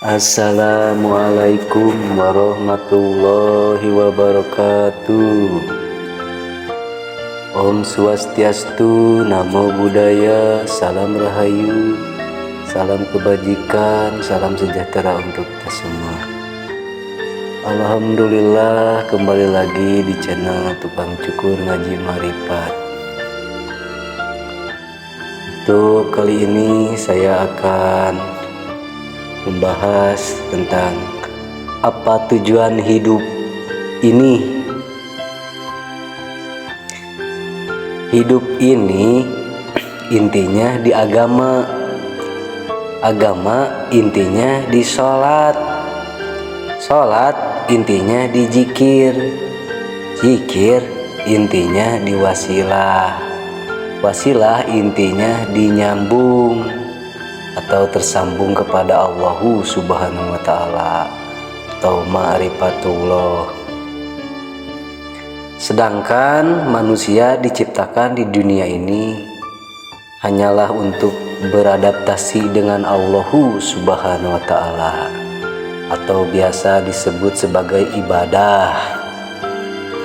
Assalamualaikum warahmatullahi wabarakatuh. Om Swastiastu, Namo Buddhaya, Salam Rahayu, salam kebajikan, salam sejahtera untuk kita semua. Alhamdulillah, kembali lagi di channel Tukang Cukur Ngaji Marifat. Untuk kali ini saya akan membahas tentang apa tujuan hidup ini. Hidup ini intinya di agama. Agama intinya di sholat. Sholat intinya di zikir. Zikir intinya di wasilah. Wasilah intinya di nyambung atau tersambung kepada Allah Subhanahu wa Ta'ala atau ma'rifatullah. Sedangkan manusia diciptakan di dunia ini hanyalah untuk beradaptasi dengan Allah Subhanahu wa Ta'ala atau biasa disebut sebagai ibadah.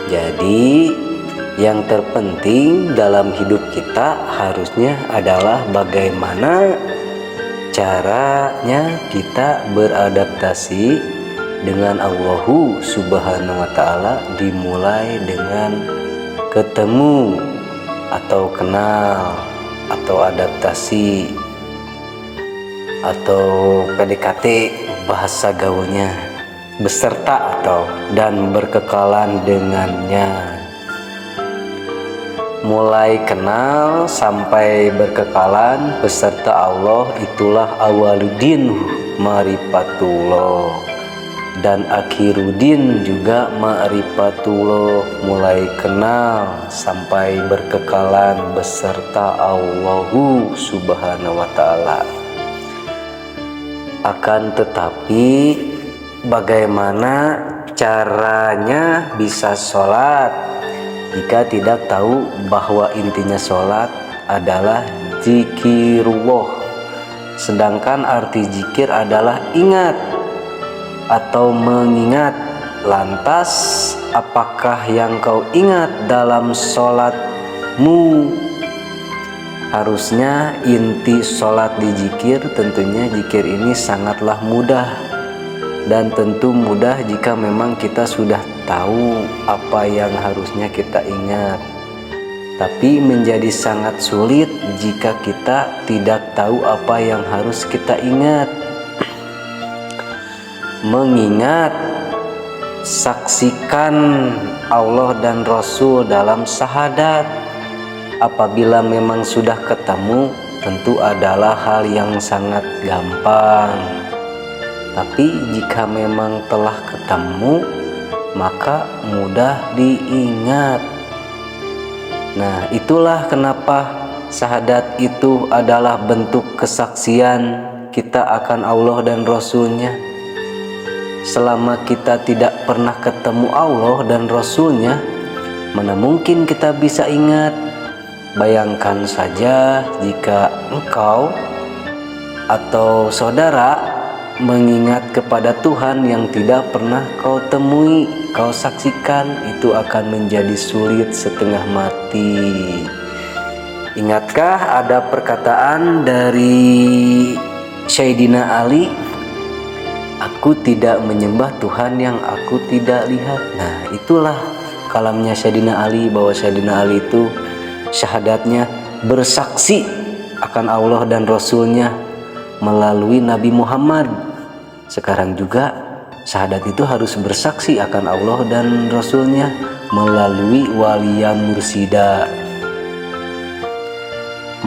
Jadi yang terpenting dalam hidup kita harusnya adalah bagaimana caranya kita beradaptasi dengan Allah Subhanahu wa Ta'ala, dimulai dengan ketemu atau kenal atau adaptasi atau PDKT bahasa gaulnya, beserta atau dan berkekalan dengannya. Mulai kenal sampai berkekalan beserta Allah, itulah awaludin ma'rifatullah, dan akhirudin juga ma'rifatullah. Mulai kenal sampai berkekalan beserta Allah Subhanahu wa Ta'ala. Akan tetapi bagaimana caranya bisa sholat jika tidak tahu bahwa intinya sholat adalah zikirullah, sedangkan arti zikir adalah ingat atau mengingat. Lantas apakah yang kau ingat dalam sholatmu? Harusnya inti sholat di zikir, tentunya zikir ini sangatlah mudah, dan tentu mudah jika memang kita sudah tahu apa yang harusnya kita ingat. Tapi menjadi sangat sulit jika kita tidak tahu apa yang harus kita ingat. Mengingat, saksikan Allah dan Rasul dalam syahadat. Apabila memang sudah ketemu, tentu adalah hal yang sangat gampang. Tapi jika memang telah ketemu, maka mudah diingat. Nah, itulah kenapa syahadat itu adalah bentuk kesaksian kita akan Allah dan Rasulnya. Selama kita tidak pernah ketemu Allah dan Rasulnya, mana mungkin kita bisa ingat? Bayangkan saja jika engkau atau saudara mengingat kepada Tuhan yang tidak pernah kau temui, kau saksikan, itu akan menjadi sulit setengah mati. Ingatkah ada perkataan dari Sayyidina Ali, aku tidak menyembah Tuhan yang aku tidak lihat. Nah, itulah kalamnya Sayyidina Ali, bahwa Sayyidina Ali itu syahadatnya bersaksi akan Allah dan Rasulnya melalui Nabi Muhammad. Sekarang juga syahadat itu harus bersaksi akan Allah dan Rasulnya melalui Waliya Mursida.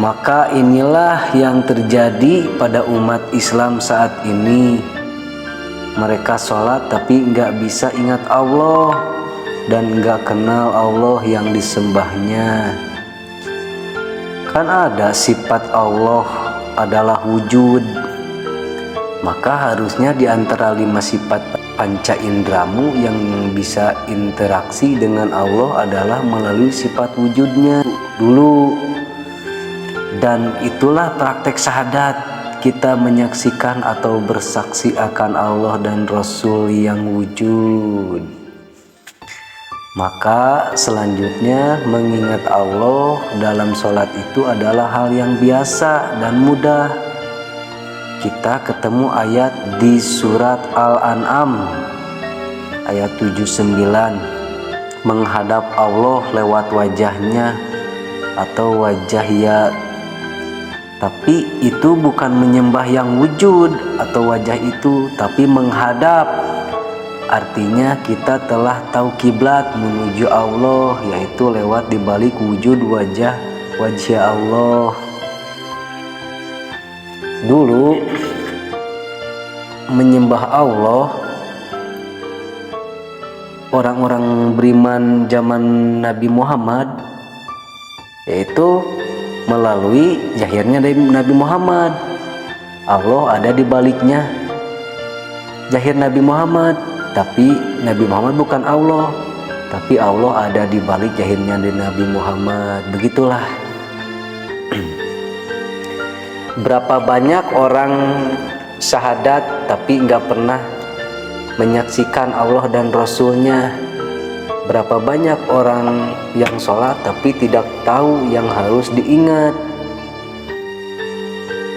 Maka inilah yang terjadi pada umat Islam saat ini. Mereka sholat tapi nggak bisa ingat Allah dan nggak kenal Allah yang disembahnya. Kan ada sifat Allah adalah wujud, maka harusnya di antara 5 sifat panca indramu yang bisa interaksi dengan Allah adalah melalui sifat wujudnya dulu. Dan itulah praktek syahadat. kita menyaksikan atau bersaksi akan Allah dan Rasul yang wujud. Maka selanjutnya mengingat Allah dalam sholat itu adalah hal yang biasa dan mudah. Kita ketemu ayat di surat Al-An'am ayat 79, menghadap Allah lewat wajahnya atau wajah ya. Tapi itu bukan menyembah yang wujud atau wajah itu, tapi menghadap. Artinya kita telah tahu kiblat menuju Allah, yaitu lewat dibalik wujud wajah Allah. Dulu menyembah Allah, orang-orang beriman zaman Nabi Muhammad, yaitu melalui zahirnya dari Nabi Muhammad. Allah ada di baliknya zahir Nabi Muhammad, tapi Nabi Muhammad bukan Allah, tapi Allah ada di balik zahirnya dari Nabi Muhammad. Begitulah. Berapa banyak orang syahadat tapi nggak pernah menyaksikan Allah dan Rasulnya. Berapa banyak orang yang sholat tapi tidak tahu yang harus diingat.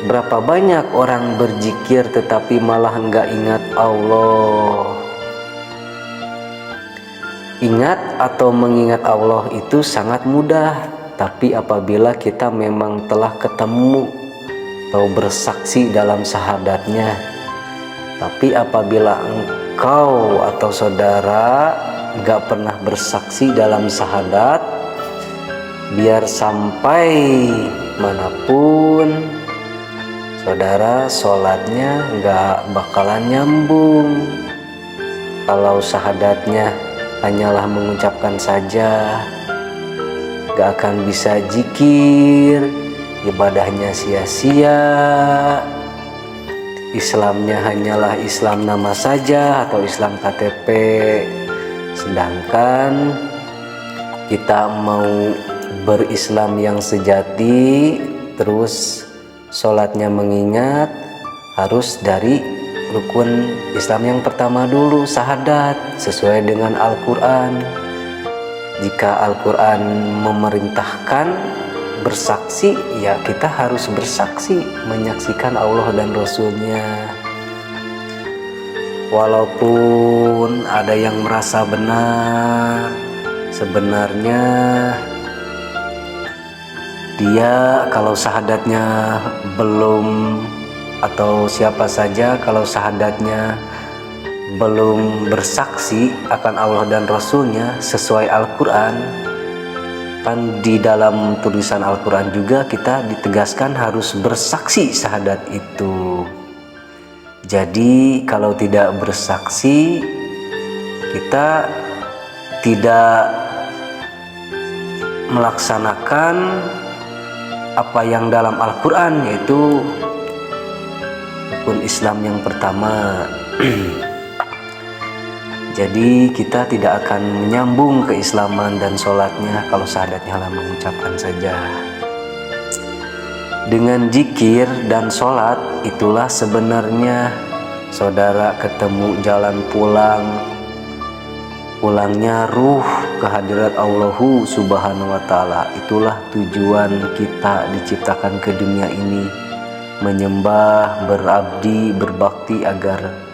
Berapa banyak orang berzikir tetapi malah nggak ingat Allah. Ingat atau mengingat Allah itu sangat mudah, tapi apabila kita memang telah ketemu atau bersaksi dalam syahadatnya. Tapi apabila engkau atau saudara gak pernah bersaksi dalam syahadat, biar sampai manapun saudara sholatnya gak bakalan nyambung. Kalau syahadatnya hanyalah mengucapkan saja, gak akan bisa zikir, ibadahnya sia-sia, Islamnya hanyalah Islam nama saja atau Islam KTP. Sedangkan kita mau berislam yang sejati, terus sholatnya mengingat, harus dari rukun Islam yang pertama dulu, syahadat, sesuai dengan Al-Quran. Jika Al-Quran memerintahkan bersaksi, ya kita harus bersaksi, menyaksikan Allah dan Rasulnya. Walaupun ada yang merasa benar, sebenarnya dia kalau syahadatnya belum, atau siapa saja kalau syahadatnya belum bersaksi akan Allah dan Rasulnya sesuai Al-Quran. Kan di dalam tulisan Al-Quran juga kita ditegaskan harus bersaksi syahadat itu. Jadi kalau tidak bersaksi, kita tidak melaksanakan apa yang dalam Al-Quran, yaitu rukun Islam yang pertama. Jadi kita tidak akan menyambung keislaman dan sholatnya kalau syahadatnya hanya mengucapkan saja. Dengan zikir dan sholat itulah sebenarnya saudara ketemu jalan pulangnya ruh ke hadirat Allah Subhanahu wa Ta'ala. Itulah tujuan kita diciptakan ke dunia ini, menyembah, berabdi, berbakti agar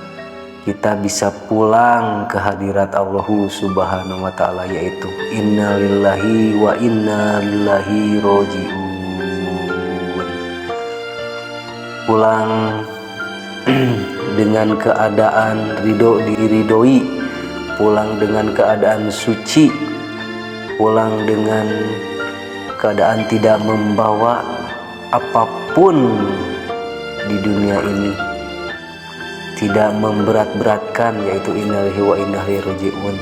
kita bisa pulang ke hadirat Allah Subhanahu wa Ta'ala, yaitu innalillahi wa inna ilaihi raji'un. Pulang dengan keadaan diridhoi, pulang dengan keadaan suci, pulang dengan keadaan tidak membawa apapun di dunia ini, tidak memberat-beratkan, yaitu innalillahi wa inna ilaihi raji'un.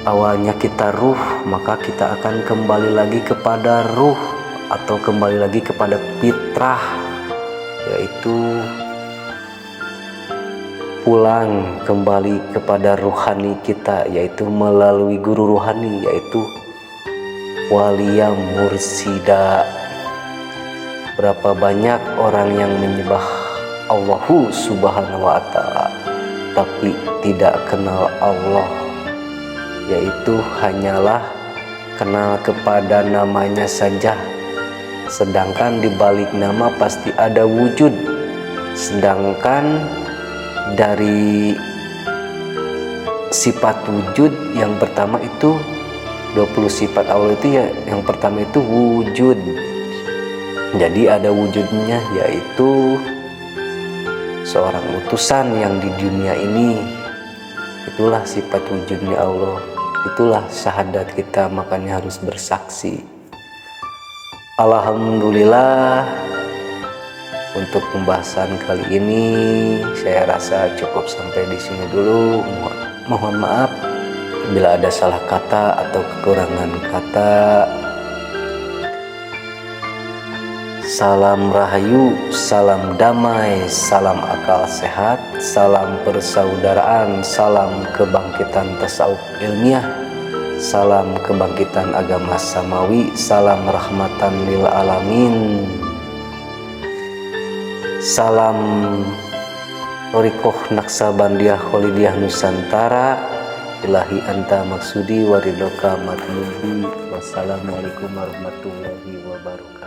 Awalnya kita ruh, maka kita akan kembali lagi kepada ruh atau kembali lagi kepada fitrah, yaitu pulang kembali kepada ruhani kita, yaitu melalui guru ruhani, yaitu waliya mursida. Berapa banyak orang yang menyembah Allahu subhanahu wa ta'ala tapi tidak kenal Allah, yaitu hanyalah kenal kepada namanya saja, sedangkan di balik nama pasti ada wujud. Sedangkan dari sifat wujud yang pertama itu 20 sifat Allah itu ya, yang pertama itu wujud. Jadi ada wujudnya, yaitu seorang utusan yang di dunia ini. Itulah sifat wujudnya Allah. Itulah syahadat kita, makanya harus bersaksi. Alhamdulillah, untuk pembahasan kali ini saya rasa cukup sampai di sini dulu. Mohon maaf bila ada salah kata atau kekurangan kata. Salam rahayu, salam damai, salam akal sehat, salam persaudaraan, salam kebangkitan tasawuf ilmiah, salam kebangkitan agama samawi, salam rahmatan lil alamin, salam Thariqah Naqsabandiyah Khalidiyah Nusantara, ilahi anta maksudi waridoka matlubi. Wassalamualaikum warahmatullahi wabarakatuh.